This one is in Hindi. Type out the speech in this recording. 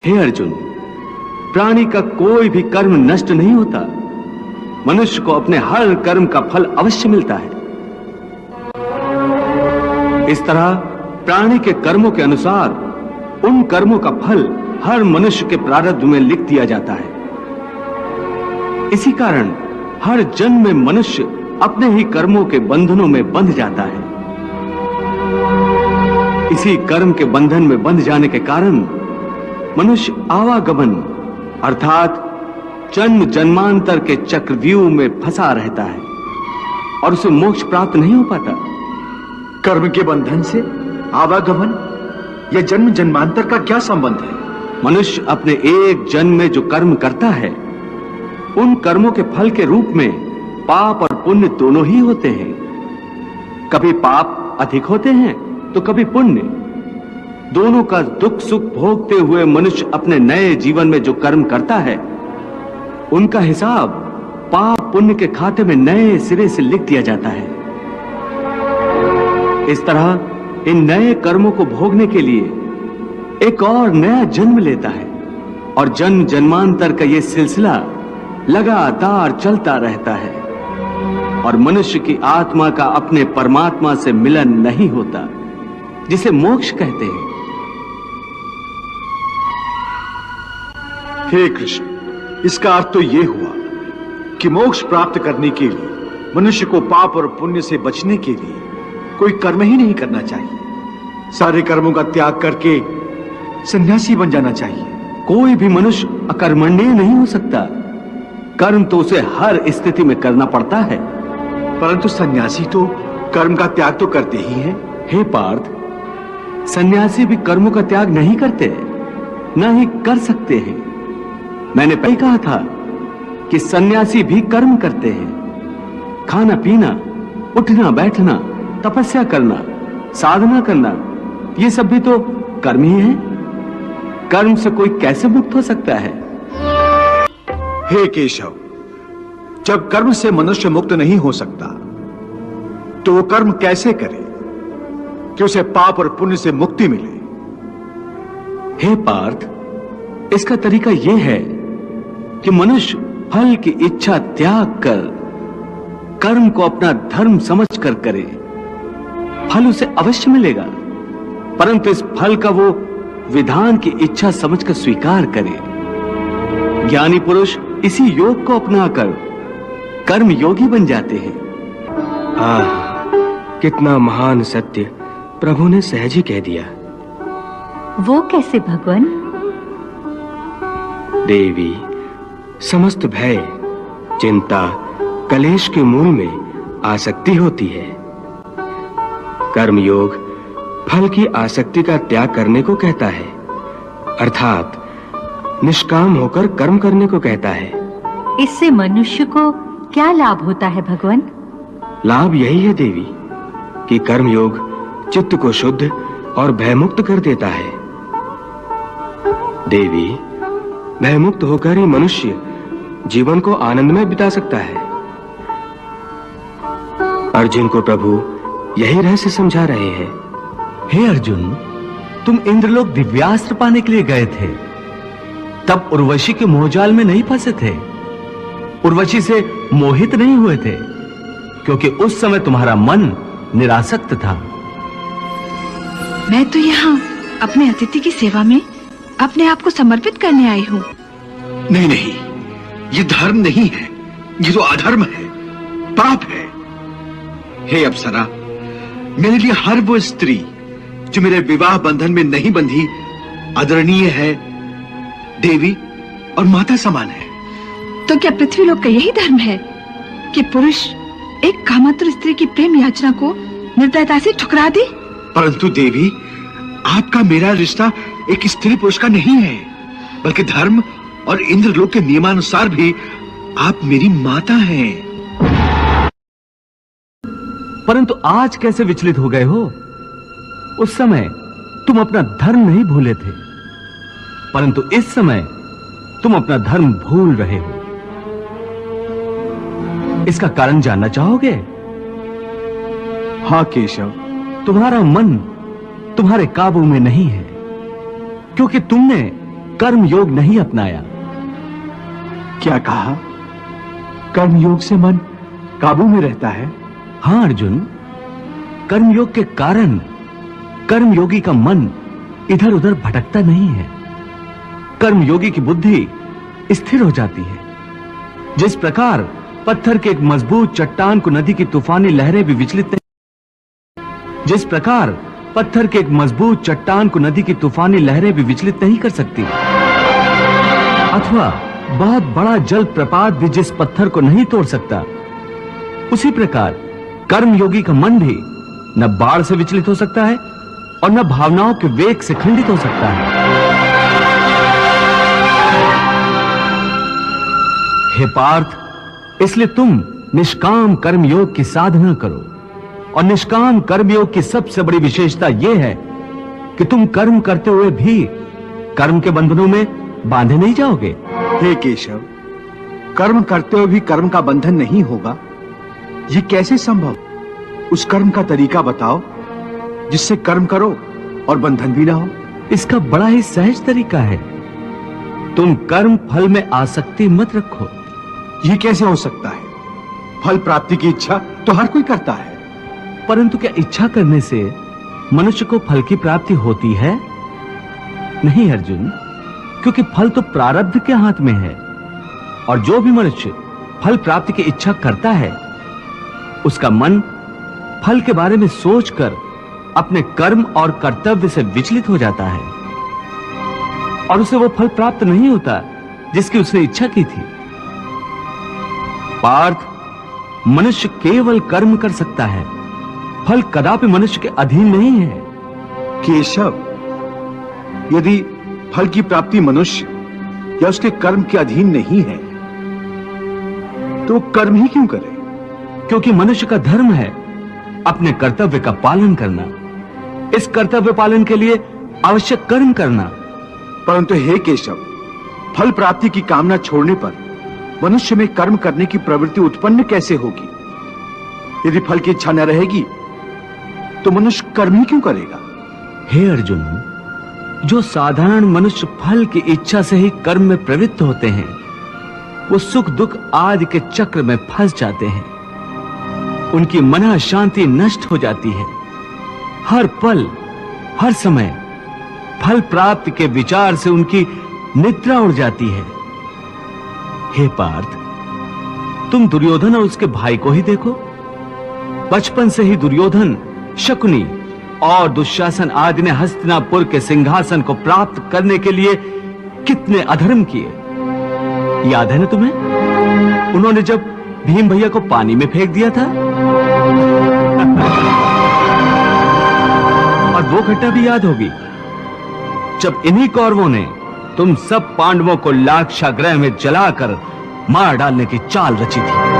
हे अर्जुन, प्राणी का कोई भी कर्म नष्ट नहीं होता। मनुष्य को अपने हर कर्म का फल अवश्य मिलता है। इस तरह प्राणी के कर्मों के अनुसार उन कर्मों का फल हर मनुष्य के प्रारब्ध में लिख दिया जाता है। इसी कारण हर जन्म में मनुष्य अपने ही कर्मों के बंधनों में बंध जाता है। इसी कर्म के बंधन में बंध जाने के कारण मनुष्य आवागमन अर्थात जन्म जन्मांतर के चक्रव्यूह में फंसा रहता है और उसे मोक्ष प्राप्त नहीं हो पाता। कर्म के बंधन से आवागमन या जन्म जन्मांतर का क्या संबंध है? मनुष्य अपने एक जन्म में जो कर्म करता है, उन कर्मों के फल के रूप में पाप और पुण्य दोनों ही होते हैं। कभी पाप अधिक होते हैं तो कभी पुण्य। दोनों का दुख सुख भोगते हुए मनुष्य अपने नए जीवन में जो कर्म करता है, उनका हिसाब पाप पुण्य के खाते में नए सिरे से लिख दिया जाता है। इस तरह इन नए कर्मों को भोगने के लिए एक और नया जन्म लेता है और जन्म जन्मांतर का यह सिलसिला लगातार चलता रहता है और मनुष्य की आत्मा का अपने परमात्मा से मिलन नहीं होता, जिसे मोक्ष कहते हैं। हे कृष्ण, इसका अर्थ तो यह हुआ कि मोक्ष प्राप्त करने के लिए मनुष्य को पाप और पुण्य से बचने के लिए कोई कर्म ही नहीं करना चाहिए। सारे कर्मों का त्याग करके सन्यासी बन जाना चाहिए। कोई भी मनुष्य अकर्मण्य नहीं हो सकता। कर्म तो उसे हर स्थिति में करना पड़ता है। परंतु सन्यासी तो कर्म का त्याग तो करते ही हैं। हे पार्थ, सन्यासी भी कर्मों का त्याग नहीं करते, न ही कर सकते हैं। मैंने पहले कहा था कि सन्यासी भी कर्म करते हैं। खाना पीना, उठना बैठना, तपस्या करना, साधना करना, ये सब भी तो कर्म ही है। कर्म से कोई कैसे मुक्त हो सकता है? हे केशव, जब कर्म से मनुष्य मुक्त नहीं हो सकता तो वो कर्म कैसे करे कि उसे पाप और पुण्य से मुक्ति मिले? हे पार्थ, इसका तरीका यह है कि मनुष्य फल की इच्छा त्याग कर कर्म को अपना धर्म समझकर करे। फल उसे अवश्य मिलेगा, परंतु इस फल का वो विधान की इच्छा समझकर स्वीकार करे। ज्ञानी पुरुष इसी योग को अपनाकर कर्म योगी बन जाते हैं। कितना महान सत्य प्रभु ने सहज ही कह दिया। वो कैसे भगवान? देवी, समस्त भय, चिंता, कलेश के मूल में आसक्ति होती है। कर्मयोग फल की आसक्ति का त्याग करने को कहता है, अर्थात निष्काम होकर कर्म करने को कहता है। इससे मनुष्य को क्या लाभ होता है भगवान? लाभ यही है देवी कि कर्मयोग चित्त को शुद्ध और भयमुक्त कर देता है। देवी, भयमुक्त होकर ही मनुष्य जीवन को आनंद में बिता सकता है। अर्जुन को प्रभु यही रहस्य समझा रहे हैं। हे अर्जुन, तुम इंद्रलोक दिव्यास्त्र पाने के लिए गए थे, तब उर्वशी के मोहजाल में नहीं फंसे थे, उर्वशी से मोहित नहीं हुए थे, क्योंकि उस समय तुम्हारा मन निरासक्त था। मैं तो यहाँ अपने अतिथि की सेवा में अपने आप को समर्पित करने आई हूँ। नहीं नहीं, ये धर्म नहीं है, ये तो अधर्म है, पाप है। हे अप्सरा, मेरे लिए हर वो स्त्री जो मेरे विवाह बंधन में नहीं बंधी आदरणीय है, देवी और माता समान है। तो क्या पृथ्वी लोक का यही धर्म है कि पुरुष एक कामातुर स्त्री की प्रेम याचना को निर्दयता से ठुकरा दे? परंतु देवी, आपका मेरा रिश्ता एक स्त्री पुरुष का नहीं है, बल्कि धर्म और इंद्रलोक के नियमानुसार भी आप मेरी माता हैं। परंतु आज कैसे विचलित हो गए हो? उस समय तुम अपना धर्म नहीं भूले थे, परंतु इस समय तुम अपना धर्म भूल रहे हो। इसका कारण जानना चाहोगे? हाँ केशव, तुम्हारा मन तुम्हारे काबू में नहीं है, क्योंकि तुमने कर्म योग नहीं अपनाया। क्या कहा? कर्म योग से मन काबू में रहता है? हां अर्जुन, कर्मयोग के कारण कर्मयोगी का मन इधर उधर भटकता नहीं है। कर्मयोगी की बुद्धि स्थिर हो जाती है। जिस प्रकार पत्थर के एक मजबूत चट्टान को नदी की तूफानी लहरें भी विचलित नहीं कर सकती, अथवा बहुत बड़ा जल प्रपात भी जिस पत्थर को नहीं तोड़ सकता, उसी प्रकार कर्मयोगी का मन भी न बाढ़ से विचलित हो सकता है और न भावनाओं के वेग से खंडित हो सकता है। हे पार्थ, इसलिए तुम निष्काम कर्मयोग की साधना करो। और निष्काम कर्मयोग की सबसे बड़ी विशेषता यह है कि तुम कर्म करते हुए भी कर्म के बंधनों में बांधे नहीं जाओगे। हे केशव, कर्म करते हुए भी कर्म का बंधन नहीं होगा, ये कैसे संभव? उस कर्म का तरीका बताओ जिससे कर्म करो और बंधन भी ना हो। इसका बड़ा ही सहज तरीका है। तुम कर्म फल में आसक्ति मत रखो। ये कैसे हो सकता है? फल प्राप्ति की इच्छा तो हर कोई करता है। परंतु क्या इच्छा करने से मनुष्य को फल की प्राप्ति होती है? नहीं अर्जुन, क्योंकि फल तो प्रारब्ध के हाथ में है। और जो भी मनुष्य फल प्राप्ति की इच्छा करता है, उसका मन फल के बारे में सोचकर अपने कर्म और कर्तव्य से विचलित हो जाता है और उसे वो फल प्राप्त नहीं होता जिसकी उसने इच्छा की थी। पार्थ, मनुष्य केवल कर्म कर सकता है, फल कदापि मनुष्य के अधीन नहीं है। केशव, यदि फल की प्राप्ति मनुष्य या उसके कर्म के अधीन नहीं है, तो कर्म ही क्यों करे? क्योंकि मनुष्य का धर्म है अपने कर्तव्य का पालन करना, इस कर्तव्य पालन के लिए आवश्यक कर्म करना। परंतु हे केशव, फल प्राप्ति की कामना छोड़ने पर मनुष्य में कर्म करने की प्रवृत्ति उत्पन्न कैसे होगी? यदि फल की इच्छा न रहेगी तो मनुष्य कर्म ही क्यों करेगा? हे अर्जुन, जो साधारण मनुष्य फल की इच्छा से ही कर्म में प्रवृत्त होते हैं, वो सुख दुख आदि के चक्र में फंस जाते हैं। उनकी मन शांति नष्ट हो जाती है। हर पल हर समय फल प्राप्ति के विचार से उनकी निद्रा उड़ जाती है। हे पार्थ, तुम दुर्योधन और उसके भाई को ही देखो। बचपन से ही दुर्योधन, शकुनी और दुशासन आदि ने हस्तिनापुर के सिंहासन को प्राप्त करने के लिए कितने अधर्म किए, याद है ना तुम्हें? उन्होंने जब भीम भैया को पानी में फेंक दिया था और वो घटना भी याद होगी जब इन्हीं कौरवों ने तुम सब पांडवों को लाक्षागृह में जलाकर मार डालने की चाल रची थी।